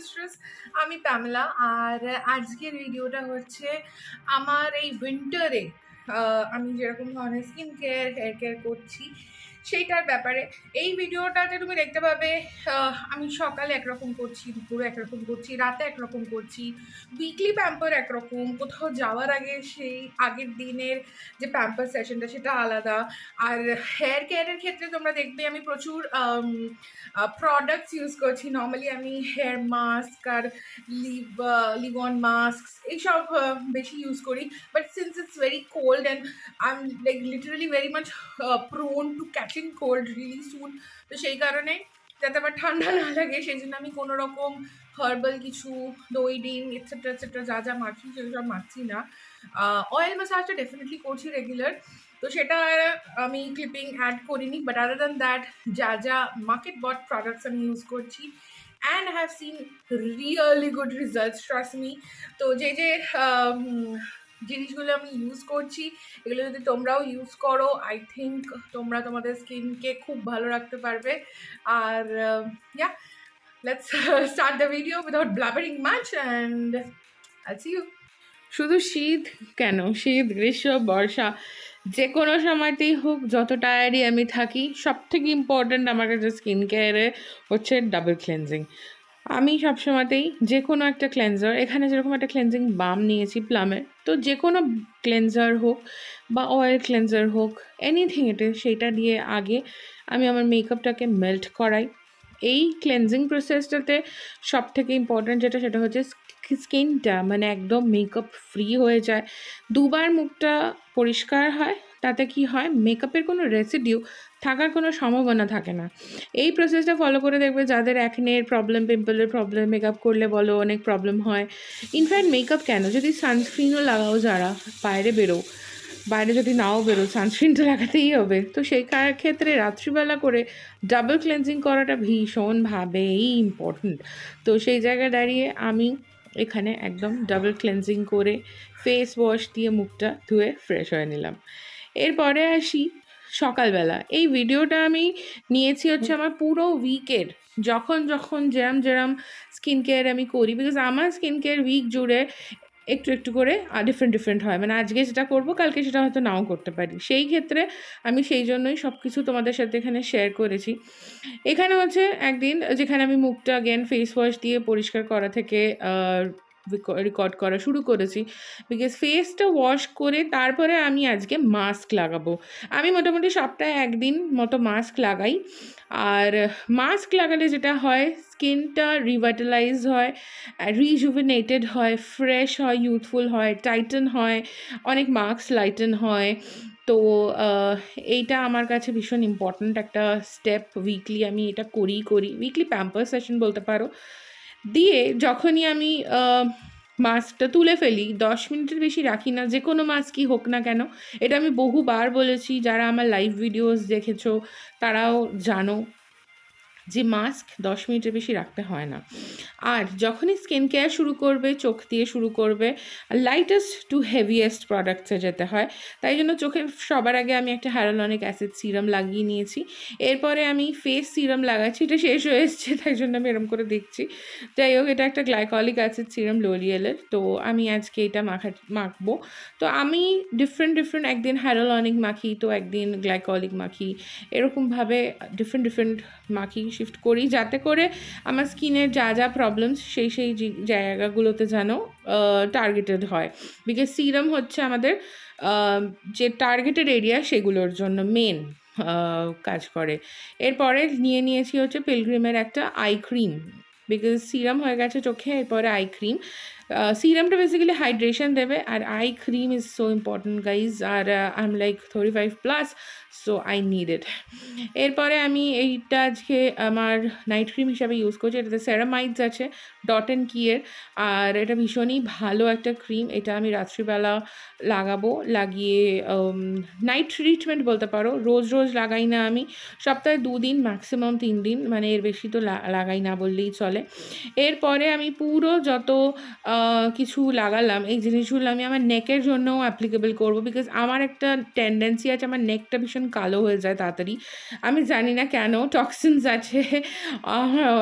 Mistress, আমি Pamela. আর আজকের ভিডিওটা হচ্ছে আমার এই উইন্টারে আমি যেরকম ধরনের স্কিন কেয়ার হেয়ার কেয়ার করছি সেইটার ব্যাপারে। এই ভিডিওটাতে তুমি দেখতে পাবে আমি সকালে একরকম করছি, দুপুরে একরকম করছি, রাতে একরকম করছি, উইকলি প্যাম্পার একরকম, কোথাও যাওয়ার আগে সেই আগের দিনের যে প্যাম্পার সেশনটা সেটা আলাদা। আর হেয়ার কেয়ারের ক্ষেত্রে তোমরা দেখবে আমি প্রচুর প্রোডাক্টস ইউজ করছি। নর্মালি আমি হেয়ার মাস্ক আর লিভ অন মাস্ক এইসব বেশি ইউজ করি। But since it's very cold and I am like literally very much prone to catching cold really soon, তো সেই কারণে যাতে আমার ঠান্ডা না লাগে সেই জন্য আমি কোনো রকম হার্বাল কিছু দই ডিম এটসেট্রা এটসেট্রা যা যা মাখি সেসব মাখছি না। অয়েল ম্যাসাজটা ডেফিনেটলি করছি রেগুলার, তো সেটা আমি ক্লিপিং অ্যাড করিনি। বাট আদার দ্যান দ্যাট যা যা মার্কেট বট প্রোডাক্টস আমি ইউজ করছি and have seen really good results, trust me. তো যে যে জিনিসগুলো আমি ইউজ করছি এগুলো যদি তোমরাও ইউজ করো, আই থিঙ্ক তোমরা তোমাদের স্কিনকে খুব ভালো রাখতে পারবে। আর yeah, let's start the video without blabbering much and I see you. শুধু শীত কেন, শীত গ্রীষ্ম বর্ষা যে কোনো সময়তেই হোক, যত টায়ারই আমি থাকি, সব থেকে ইম্পর্ট্যান্ট আমার কাছে স্কিন কেয়ারে হচ্ছে ডাবল ক্লেনজিং। আমি সবসময়তেই যে কোনো একটা ক্লেনজার, এখানে যেরকম একটা ক্লেনজিং বাম নিয়েছি প্লামের, তো যে কোনো ক্লেনজার হোক বা অয়েল ক্লেনজার হোক, এনিথিং ইট ইজ, সেইটা দিয়ে আগে আমি আমার মেকআপটাকে মেল্ট করাই। এই ক্লেনজিং প্রসেসটাতে সব থেকে ইম্পর্ট্যান্ট যেটা, সেটা হচ্ছে স্কিনটা মানে একদম মেকআপ ফ্রি হয়ে যায়। দুবার মুখটা পরিষ্কার হয়, তাতে কি হয়, মেকআপের কোনো রেসিডিউ থাকার কোনো সম্ভাবনা থাকে না। এই প্রসেসটা ফলো করে দেখবে যাদের অ্যাকনের প্রবলেম, পিম্পলের প্রবলেম, মেকআপ করলে বলো অনেক প্রবলেম হয়। ইনফ্যাক্ট মেকআপ কেন, যদি সানস্ক্রিনও লাগাও, যারা বাইরে বেরো, বাইরে যদি নাও বেরো, সানস্ক্রিন তো লাগাতেই হবে। তো সেই ক্ষেত্রে রাত্রিবেলা করে ডাবল ক্লেনজিং করাটা ভীষণভাবেই ইম্পর্ট্যান্ট। তো সেই জায়গায় দাঁড়িয়ে আমি এখানে একদম ডাবল ক্লেনজিং করে ফেস ওয়াশ দিয়ে মুখটা ধুয়ে ফ্রেশ হয়ে নিলাম। এরপরে আসি সকালবেলা। এই ভিডিওটা আমি নিয়েছি হচ্ছে আমার পুরো উইকের, যখন যখন যেরম স্কিন কেয়ার আমি করি, বিকজ আমার স্কিন কেয়ার উইক জুড়ে একটু একটু করে ডিফারেন্ট হয়। মানে আজকে যেটা করব কালকে সেটা হয়তো নাও করতে পারি। সেই ক্ষেত্রে আমি সেই জন্যই সব কিছু তোমাদের সাথে এখানে শেয়ার করেছি। এখানে হচ্ছে একদিন যেখানে আমি মুখটা ফেস ওয়াশ দিয়ে পরিষ্কার করা থেকে রেকর্ড করা শুরু করেছি, বিকজ ফেসটা ওয়াশ করে তারপরে আমি আজকে মাস্ক লাগাবো। আমি মোটামুটি সপ্তাহে একদিন মতো মাস্ক লাগাই। আর মাস্ক লাগালে যেটা হয়, স্কিনটা রিভাইটালাইজ হয়, রিজুভিনেটেড হয়, ফ্রেশ হয়, ইউথফুল হয়, টাইটেন হয়, অনেক মার্কস লাইটেন হয়। তো এইটা আমার কাছে ভীষণ ইম্পর্ট্যান্ট একটা স্টেপ। উইকলি আমি এটা করি উইকলি প্যাম্পার সেশন বলতে পারো। দিয়ে যখনই আমি মাস্কটা তুলে ফেলি, 10 মিনিটের বেশি রাখি না, যে কোনো মাস্কই হোক না কেন। এটা আমি বহুবার বলেছি, যারা আমার লাইভ ভিডিওস দেখেছো তারাও জানো যে মাস্ক 10 মিনিটের বেশি রাখতে হয় না। আর যখনই স্কিন কেয়ার শুরু করবে, চোখ দিয়ে শুরু করবে, লাইটেস্ট টু হেভিয়েস্ট প্রোডাক্টসে যেতে হয়। তাই জন্য চোখে সবার আগে আমি একটা হাইয়ালুরনিক অ্যাসিড সিরাম লাগিয়ে নিয়েছি। এরপরে আমি ফেস সিরাম লাগাচ্ছি, এটা শেষ হয়ে এসছে তাই জন্য আমি এরকম করে দেখছি। যাই হোক, এটা একটা গ্লাইকলিক অ্যাসিড সিরাম লোরিয়েলের, তো আমি আজকে এটা মাখবো। তো আমি ডিফারেন্ট একদিন হাইয়ালুরনিক মাখি, তো একদিন গ্লাইকলিক মাখি, এরকমভাবে ডিফারেন্ট মাখি, শিফট করি, যাতে করে আমার স্কিনের যা যা প্রবলেমস সেই জায়গাগুলোতে যেন টার্গেটেড হয়। বিকজ সিরাম হচ্ছে আমাদের যে টার্গেটেড এরিয়া সেগুলোর জন্য মেন কাজ করে। এরপরে নিয়েছি হচ্ছে পিলগ্রিমের একটা আই ক্রিম, বিকজ সিরাম হয়ে গেছে চোখে, এরপরে আই ক্রিম। সিরামটা বেসিক্যালি হাইড্রেশন দেবে, আর eye cream is so important guys. আর I am like 35+, so I need it. এরপরে আমি এইটা আজকে আমার নাইট ক্রিম হিসাবে ইউজ করছি। এটাতে সেরামাইডস আছে ডট অ্যান্ড কিয়ের, আর এটা ভীষণই ভালো একটা ক্রিম। এটা আমি রাত্রিবেলা লাগাবো, লাগিয়ে নাইট ট্রিটমেন্ট বলতে পারো। রোজ লাগাই না আমি, সপ্তাহে 2 দিন ম্যাক্সিমাম 3 দিন, মানে এর বেশি তো লাগাই না বললেই চলে। এরপরে আমি পুরো যত কিছু লাগালাম, এই জিনিসগুলো আমি আমার নেকের জন্যও অ্যাপ্লিকেবল করব, বিকজ আমার একটা টেন্ডেন্সি আছে আমার নেকটা ভীষণ কালো হয়ে যায় তাড়াতাড়ি। আমি জানি না কেন, টক্সিনস আছে,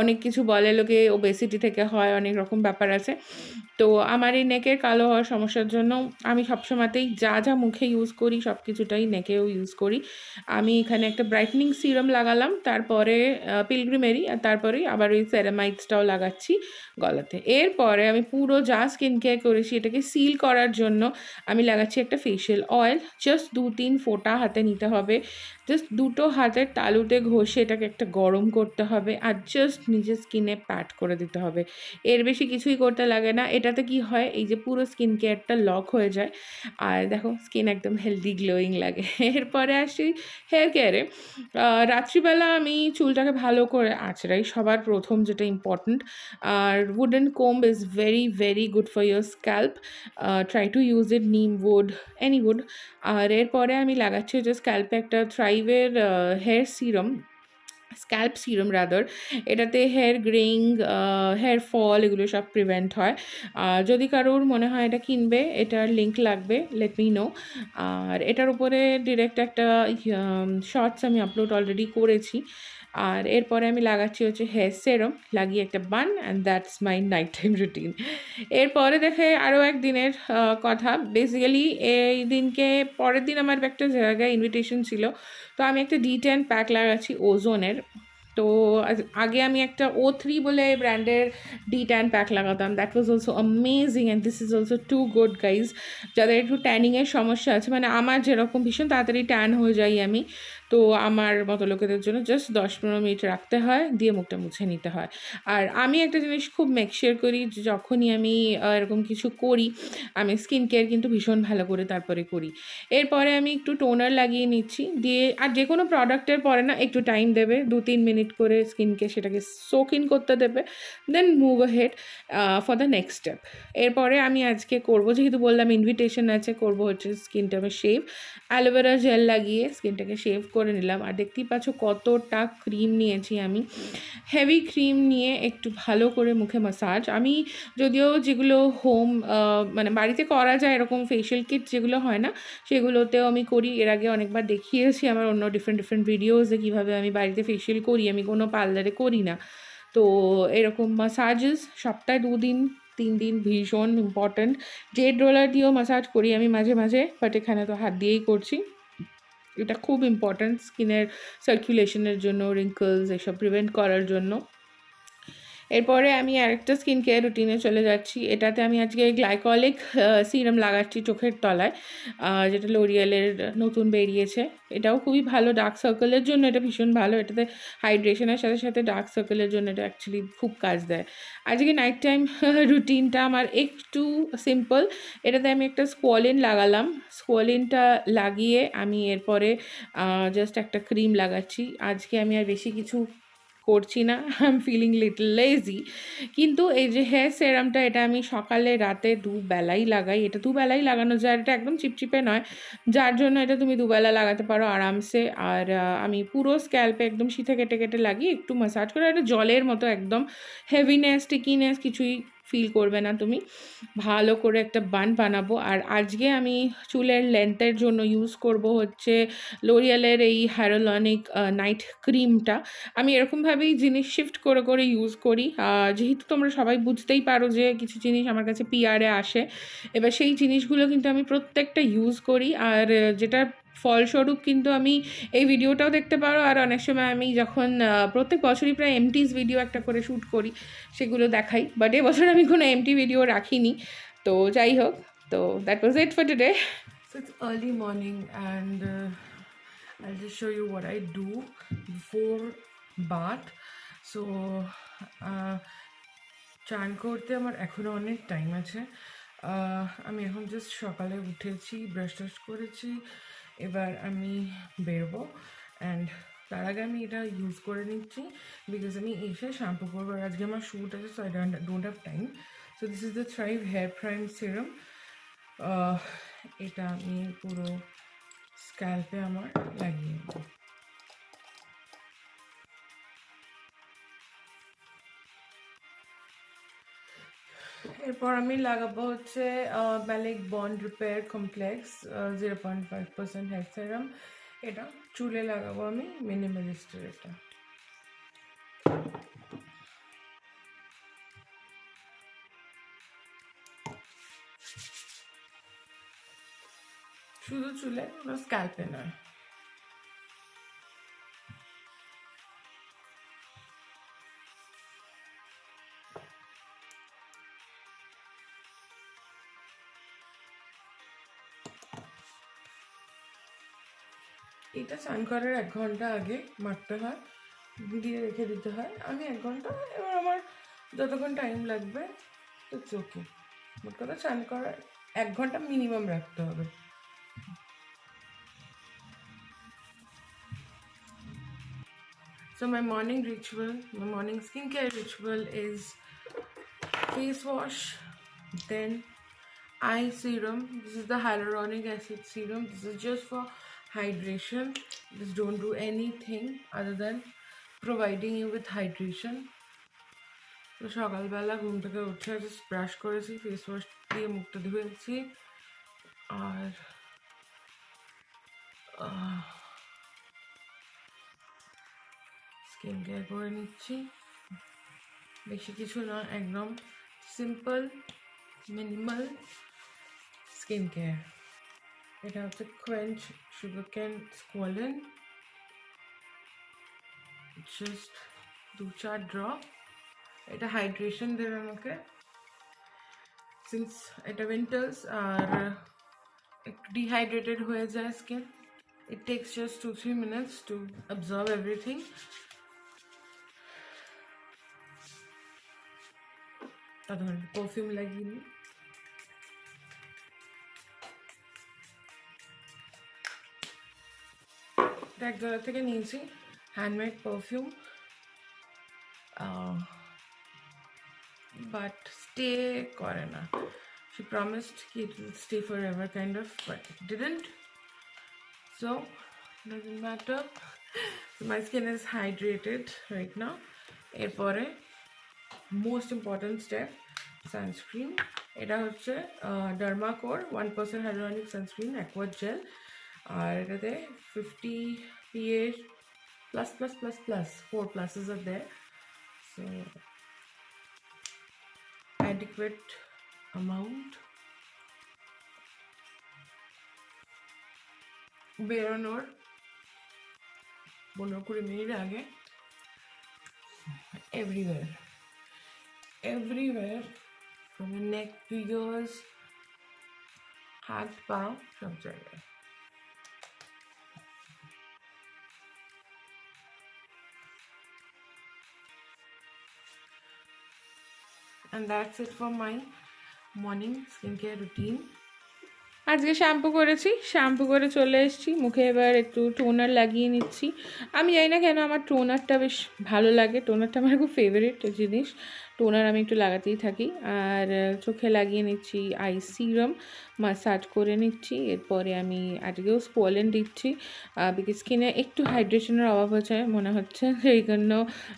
অনেক কিছু বলে লোকে, ওবেসিটি থেকে হয়, অনেক রকম ব্যাপার আছে। তো আমার এই নেকের কালো হওয়ার সমস্যার জন্য আমি সবসময়তেই যা যা মুখে ইউজ করি সব কিছুটাই নেকেও ইউজ করি। আমি এখানে একটা ব্রাইটনিং সিরাম লাগালাম, তারপরে পিলগ্রিমেরি, আর তারপরেই আবার ওই সেরামাইডসটাও লাগাচ্ছি গলাতে। এরপরে আমি পুরো যা স্কিন কেয়ার করেছি এটাকে সিল করার জন্য আমি লাগাচ্ছি একটা ফেশিয়াল অয়েল। জাস্ট 2-3 ফোঁটা হাতে নিতে হবে, জাস্ট দুটো হাতের তালুতে ঘষে এটাকে একটা গরম করতে হবে, আর জাস্ট নিজের স্কিনে প্যাট করে দিতে হবে। এর বেশি কিছুই করতে লাগে না। এটাতে কি হয়, এই যে পুরো স্কিন কেয়ারটা লক হয়ে যায়, আর দেখো স্কিন একদম হেলদি গ্লোয়িং লাগে। এরপরে আসি হেয়ার কেয়ারে। রাত্রিবেলা আমি চুলটাকে ভালো করে আঁচড়াই, সবার প্রথম যেটা ইম্পর্ট্যান্ট। আর wooden comb is very very good for your scalp. Try to use it, neem wood, any would. আর এরপরে আমি লাগাচ্ছি যে স্ক্যাল্পে একটা থ্রাইভের hair serum, scalp serum rather. এটাতে হেয়ার গ্রেইং, হেয়ার ফল এগুলো সব প্রিভেন্ট হয়। যদি কারোর মনে হয় এটা কিনবে, এটার লিঙ্ক লাগবে, লেট মি নো। আর এটার উপরে ডিরেক্ট একটা শর্টস আমি আপলোড অলরেডি করেছি। আর এরপরে আমি লাগাচ্ছি হচ্ছে হেয়ার সেরাম, লাগিয়ে একটা bun, and that's my night time routine. এরপরে দেখে আরও একদিনের কথা। বেসিক্যালি এই দিনকে, পরের দিন আমার একটা জায়গায় ইনভিটেশন ছিল, তো আমি একটা D10 প্যাক লাগাচ্ছি ওজোনের। তো আগে আমি একটা O3 বলে ব্র্যান্ডের D10 প্যাক লাগাতাম, that was also amazing, and this is also too good guys. যাদের একটু ট্যানিংয়ের সমস্যা আছে, মানে আমার যেরকম ভীষণ তাড়াতাড়ি ট্যান হয়ে যাই আমি, তো আমার মতো লোকেদের জন্য জাস্ট 10-15 মিনিট রাখতে হয়, দিয়ে মুখটা মুছে নিতে হয়। আর আমি একটা জিনিস খুব মেকশিওর করি যে যখনই আমি এরকম কিছু করি, আমি স্কিন কেয়ার কিন্তু ভীষণ ভালো করে তারপরে করি। এরপরে আমি একটু টোনার লাগিয়ে নিচ্ছি, দিয়ে আর যে কোনো প্রোডাক্টের পরে না একটু টাইম দেবে, 2-3 মিনিট করে স্কিনকে সেটাকে সোক ইন করতে দেবে, then move ahead for the next step. এরপরে আমি আজকে করব, যেহেতু বললাম ইনভিটেশন আছে, করব হচ্ছে স্কিনটাকে শেভ। অ্যালোভেরা জেল লাগিয়ে স্কিনটাকে শেভ করে নিলাম। আর দেখতেই পাচ্ছ কতটা ক্রিম নিয়েছি আমি, হেভি ক্রিম নিয়ে একটু ভালো করে মুখে ম্যাসাজ। আমি যদিও যেগুলো হোম মানে বাড়িতে করা যায় এরকম ফেশিয়াল কিট যেগুলো হয় না, সেগুলোতেও আমি করি। এর আগে অনেকবার দেখিয়েছি আমার অন্য ডিফারেন্ট ভিডিওসে কীভাবে আমি বাড়িতে ফেশিয়াল করি, আমি কোনো পার্লারে করি না। তো এরকম ম্যাসাজেস সপ্তাহে 2-3 দিন ভীষণ ইম্পর্ট্যান্ট। জেড রোলার দিয়েও ম্যাসাজ করি আমি মাঝে মাঝে, বাট এখানে তো হাত দিয়েই করছি। এটা খুব ইম্পর্ট্যান্ট স্কিনের সার্কুলেশনের জন্য, রিঙ্কলস এসব প্রিভেন্ট করার জন্য। এরপরে আমি আরেকটা স্কিন কেয়ার রুটিনে চলে যাচ্ছি। এটাতে আমি আজকে গ্লাইকলিক সিরাম লাগাচ্ছি চোখের তলায়, যেটা লোরিয়ালের নতুন বেরিয়েছে। এটাও খুবই ভালো ডার্ক সার্কেলের জন্য, এটা ভীষণ ভালো। এটাতে হাইড্রেশনের সাথে সাথে ডার্ক সার্কেলের জন্য এটা অ্যাকচুয়ালি খুব কাজ দেয়। আজকে নাইট টাইম রুটিনটা আমার একটু সিম্পল। এটাতে আমি একটা স্কোয়ালিন লাগালাম, স্কোয়ালিনটা লাগিয়ে আমি এরপরে জাস্ট একটা ক্রিম লাগাচ্ছি। আজকে আমি আর বেশি কিছু করছি না, I am feeling little lazy. কিন্তু এই যে হেয়ার সেরামটা, এটা আমি সকালে রাতে দুবেলাই লাগাই। এটা দুবেলাই লাগানো যায়, এটা একদম চিপচিপে নয়, যার জন্য এটা তুমি দুবেলা লাগাতে পারো আরামসে। আর আমি পুরো স্ক্যাল্পে একদম শীতে কেটে কেটে লাগিয়ে একটু ম্যাসাজ করে, এটা জলের মতো, একদম হেভিনেস স্টিকিনেস কিছুই ফিল করবে না তুমি। ভালো করে একটা বান বানাবো। আর আজকে আমি চুলের লেন্থের জন্য ইউজ করব হচ্ছে লোরিয়ালের এই হাইরোলনিক নাইট ক্রিমটা। আমি এরকমভাবেই জিনিস শিফট করে করে ইউজ করি, যেহেতু তোমরা সবাই বুঝতেই পারো যে কিছু জিনিস আমার কাছে পিআরে আসে, এবার সেই জিনিসগুলো কিন্তু আমি প্রত্যেকটা ইউজ করি। আর যেটার ফলস্বরূপ কিন্তু আমি এই ভিডিওটাও দেখতে পারো। আর অনেক সময় আমি যখন প্রত্যেক বছরই প্রায় এমটিস ভিডিও একটা করে শ্যুট করি, সেগুলো দেখাই। বাট এবছর আমি কোনো এমটি ভিডিও রাখিনি, তো যাই হোক। তো that was it for today. So it's early morning and I'll just show you what I do before bath. So চান করতে আমার এখনও অনেক টাইম আছে। আমি এখন জাস্ট সকালে উঠেছি, ব্রাশ টাশ করেছি, এবার আমি বেরোবো। অ্যান্ড তার আগে আমি এটা ইউজ করে নিচ্ছি, বিকজ আমি এসে শ্যাম্পু করবো। আর আজকে আমার শ্যুট আছে, so I don't have time. So this is the Thrive hair prime serum. এটা আমি পুরো স্ক্যাল্পে আমার লাগিয়ে নেব। এরপর আমি লাগাবো হচ্ছে malic bond repair complex 0.5% hair serum. এটা চুলে লাগাবো আমি, মিনিমালিস্টের এটা। শুধু চুলে, কোনো স্ক্যাল্পে নয়। এটা স্নান করার 1 ঘন্টা আগে মাখতে হয়, দিয়ে রেখে দিতে হয়। আমি 1 ঘন্টা, এবার আমার যতক্ষণ টাইম লাগবে তো চোখে, মোট কথা স্নান করার 1 ঘন্টা মিনিমাম রাখতে হবে। So my morning ritual, my morning skincare ritual is face wash, then eye serum. This is the hyaluronic acid serum. This is just for hydration. Just don't do anything other than providing you with hydration. তো সকালবেলা ঘুম থেকে উঠে just brush করেছি, face wash দিয়ে মুখটা ধুয়েছি, আর skin care করে নিচ্ছি। বেশি কিছু না, একদম সিম্পল মিনিমাল স্কিন কেয়ার। এটা হচ্ছে quench sugar cane squalane, just 2-4 drop. এটা হাইড্রেশন দেবে আমাকে, সিন্স এটা উইন্টার্স আর একটু ডিহাইড্রেটেড হয়ে যায় skin. It takes just 2-3 minutes to absorb everything. তখন পারফিউম লাগিয়ে নিই। এক জায়গা থেকে নিয়েছি হ্যান্ডমেড পারফিউম, বাট স্টে করে না। She promised it will stay forever kind of, but it didn't. So doesn't matter. So my skin is hydrated right now. এরপরে most important step, sunscreen. এটা হচ্ছে ডার্মাকোর 1% hyaluronic sunscreen aqua gel, আর এটাতে 50 PA plus 4 pluses are there, so adequate amount. বেরোনোর 15-20 minute আগে everywhere from the neck to ears, হাত পা সব জায়গায়। And that's it for my morning skincare routine. আজকে শ্যাম্পু করেছি, শ্যাম্পু করে চলে এসেছি, মুখে এবার একটু টোনার লাগিয়ে নিচ্ছি। আমি জানি না কেন আমার টোনারটা বেশ ভালো লাগে, টোনারটা আমার খুব ফেভারিট জিনিস। টোনার আমি একটু লাগাতেই থাকি। আর চোখে লাগিয়ে নিচ্ছি আই সিরাম, মাসাজ করে নিচ্ছি। এরপরে আমি আজকেও স্পোলেন দিচ্ছি, বিকজ স্কিনে একটু হাইড্রেশনের অভাব হচ্ছে মনে হচ্ছে, সেই জন্য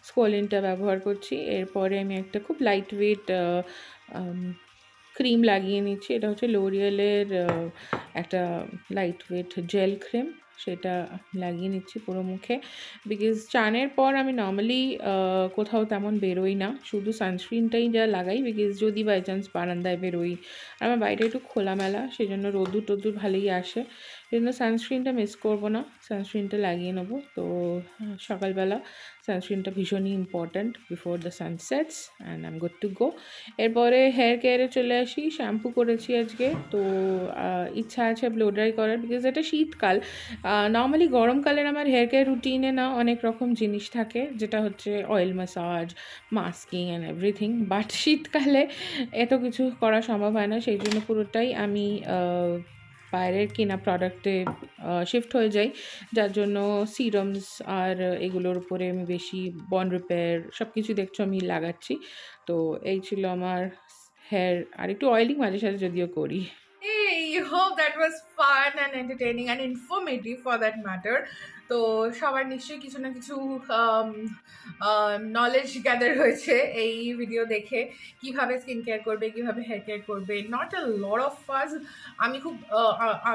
স্পোলেনটা ব্যবহার করছি। এরপরে আমি একটা খুব লাইট ওয়েট ক্রিম লাগিয়ে নিচ্ছি। এটা হচ্ছে লোরিয়ালের একটা লাইট ওয়েট জেল ক্রিম, সেটা লাগিয়ে নিচ্ছি পুরো মুখে। বিকজ চানের পর আমি নর্মালি কোথাও তেমন বেরোই না, শুধু সানস্ক্রিনটাই যা লাগাই, বিকজ যদি বাই চান্স বারান্দায় বেরোই। আমার বাইরে একটু খোলামেলা, সেই জন্য রোদ্দুর টোদ্দুর ভালোই আসে, সেই জন্য সানস্ক্রিনটা মিস করবো না, সানস্ক্রিনটা লাগিয়ে নেবো। তো সকালবেলা সানস্ক্রিনটা ভীষণই important before the সানসেটস, and I M good to go. এরপরে হেয়ার কেয়ারে চলে আসি। শ্যাম্পু করেছি আজকে, তো ইচ্ছা আছে ব্লো ড্রাই করার, বিকজ এটা শীতকাল। নর্মালি গরমকালের আমার হেয়ার কেয়ার রুটিনে না অনেক রকম জিনিস থাকে, যেটা হচ্ছে oil massage, masking and everything, but শীতকালে এত কিছু করা সম্ভব হয় না, সেই জন্য পুরোটাই আমি বাইরের কেনা প্রোডাক্টে শিফট হয়ে যাই, যার জন্য সিরামস আর এগুলোর উপরে আমি বেশি বন্ড রিপেয়ার সব কিছু দেখছো আমি লাগাচ্ছি। তো এই ছিল আমার হেয়ার, আর একটু অয়েলিং মাঝে সাঝে যদিও করি। Hey, hope that was fun and entertaining and informative for that matter. তো সবার নিশ্চয়ই কিছু না কিছু নলেজ গ্যাদার হয়েছে এই ভিডিও দেখে, কিভাবে স্কিন কেয়ার করবে, কিভাবে হেয়ার কেয়ার করবে। নট আ লট অফ ফাজ। আমি খুব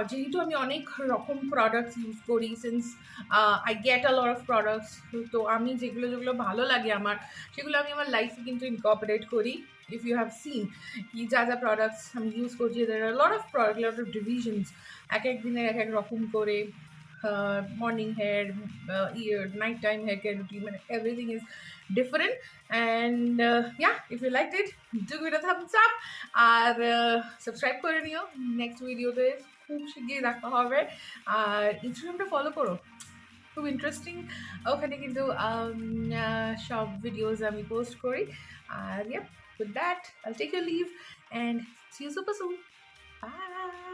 যেহেতু আমি অনেক রকম প্রোডাক্টস ইউজ করি, since I get a lot of products, তো আমি যেগুলো যেগুলো ভালো লাগে আমার, সেগুলো আমি আমার লাইফে কিন্তু ইনকর্পোরেট করি। ইফ ইউ হ্যাভ সিন কি যা যা প্রোডাক্টস আমি ইউজ করছি, দের আর lot of product, lot of divisions, এক এক দিনের এক এক রকম করে। Morning hair, night time hair care routine, everything is different. And yeah, if you liked it, do give it a thumbs up আর সাবস্ক্রাইব করে নিও। নেক্সট ভিডিওতে খুব শিগগিরই দেখা হবে। আর ইনস্টাগ্রামটা ফলো করো, খুব ইন্টারেস্টিং, ওখানে কিন্তু সব ভিডিওস আমি পোস্ট করি। আর yeah, with that I'll take your leave and see you super soon. Bye.